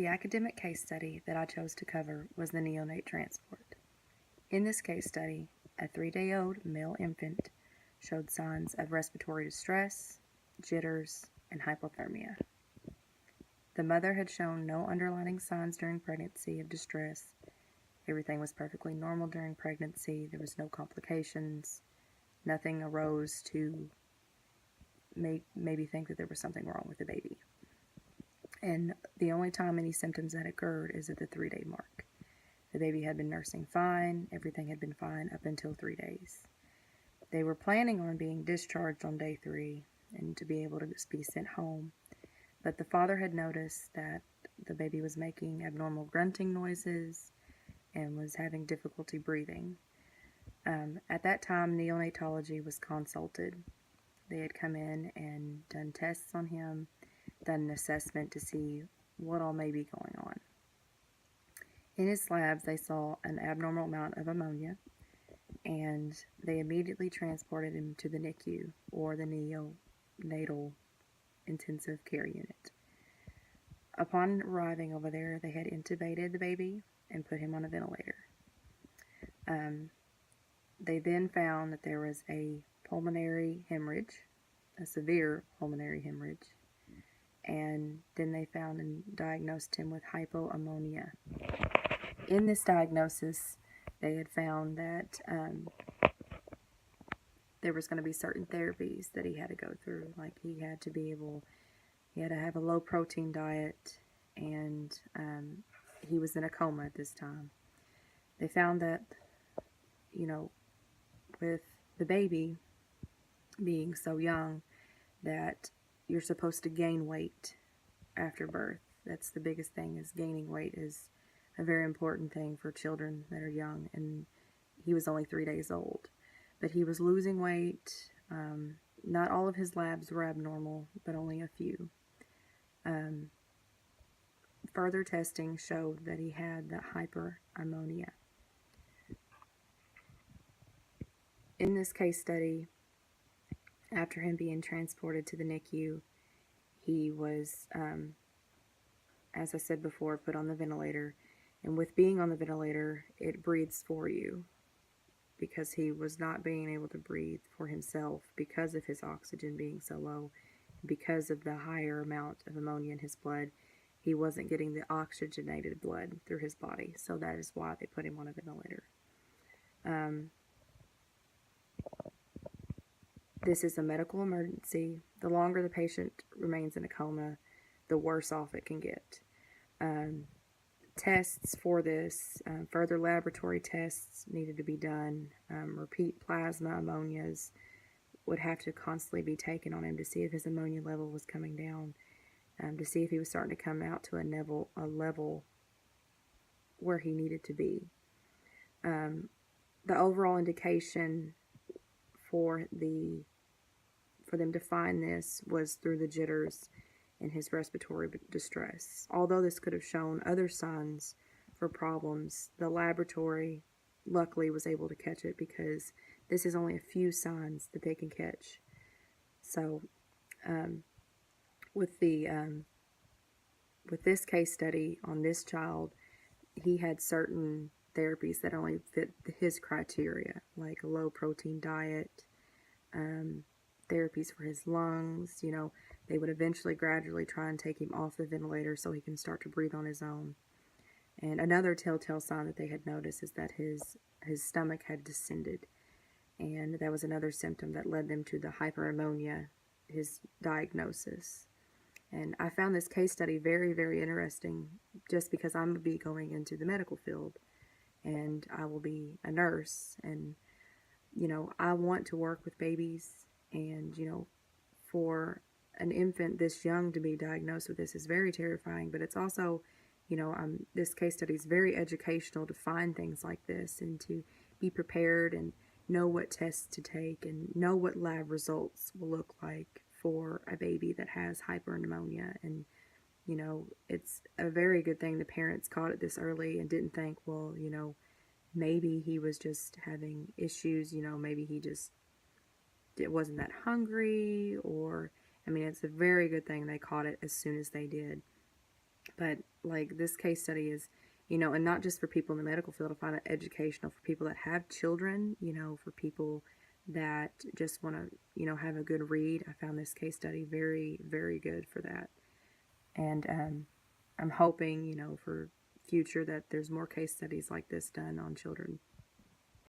The academic case study that I chose to cover was the neonate transport. In this case study, a 3-day-old male infant showed signs of respiratory distress, jitters, and hypothermia. The mother had shown no underlying signs during pregnancy of distress. Everything was perfectly normal during pregnancy. There was no complications. Nothing arose to maybe think that there was something wrong with the baby. And the only time any symptoms had occurred is at the 3-day mark. The baby had been nursing fine. Everything had been fine up until 3 days. They were planning on being discharged on day 3 and to be able to be sent home. But the father had noticed that the baby was making abnormal grunting noises and was having difficulty breathing. At that time, neonatology was consulted. They had come in and done tests on him, done an assessment to see what all may be going on. In his labs, they saw an abnormal amount of ammonia, and they immediately transported him to the NICU, or the neonatal intensive care unit. Upon arriving over there, they had intubated the baby and put him on a ventilator. They then found that there was a pulmonary hemorrhage, a severe pulmonary hemorrhage, and then they found and diagnosed him with hypoammonia. In this diagnosis, they had found that there was going to be certain therapies that he had to go through, like he had to have a low protein diet, and he was in a coma at this time. They found that, with the baby being so young, that you're supposed to gain weight after birth. That's the biggest thing, is gaining weight is a very important thing for children that are young, and he was only 3 days old. But he was losing weight. Not all of his labs were abnormal, but only a few. Further testing showed that he had the hyperammonia. In this case study, after him being transported to the NICU, he was, as I said before, put on the ventilator. And with being on the ventilator, it breathes for you, because he was not being able to breathe for himself because of his oxygen being so low. Because of the higher amount of ammonia in his blood, he wasn't getting the oxygenated blood through his body. So that is why they put him on a ventilator. This is a medical emergency. The longer the patient remains in a coma, the worse off it can get. Tests for this, further laboratory tests needed to be done. Repeat plasma ammonias would have to constantly be taken on him to see if his ammonia level was coming down, to see if he was starting to come out to a level where he needed to be. The overall indication for them to find this was through the jitters and his respiratory distress. Although this could have shown other signs for problems, the laboratory luckily was able to catch it, because this is only a few signs that they can catch. So with this case study on this child, he had certain therapies that only fit his criteria, like a low protein diet, therapies for his lungs. They would eventually gradually try and take him off the ventilator so he can start to breathe on his own. And another telltale sign that they had noticed is that his stomach had descended, and that was another symptom that led them to the hyperammonia, his diagnosis. And I found this case study very, very interesting, just because I'm going to be going into the medical field, and I will be a nurse, and I want to work with babies, and for an infant this young to be diagnosed with this is very terrifying. But it's also, this case study is very educational, to find things like this and to be prepared and know what tests to take and know what lab results will look like for a baby that has hyperammonia. And it's a very good thing the parents caught it this early and didn't think, well, maybe he was just having issues, maybe he just wasn't that hungry, or, it's a very good thing they caught it as soon as they did. But like this case study is, and not just for people in the medical field, I find it educational for people that have children, for people that just want to, have a good read. I found this case study very, very good for that. And I'm hoping, for future that there's more case studies like this done on children.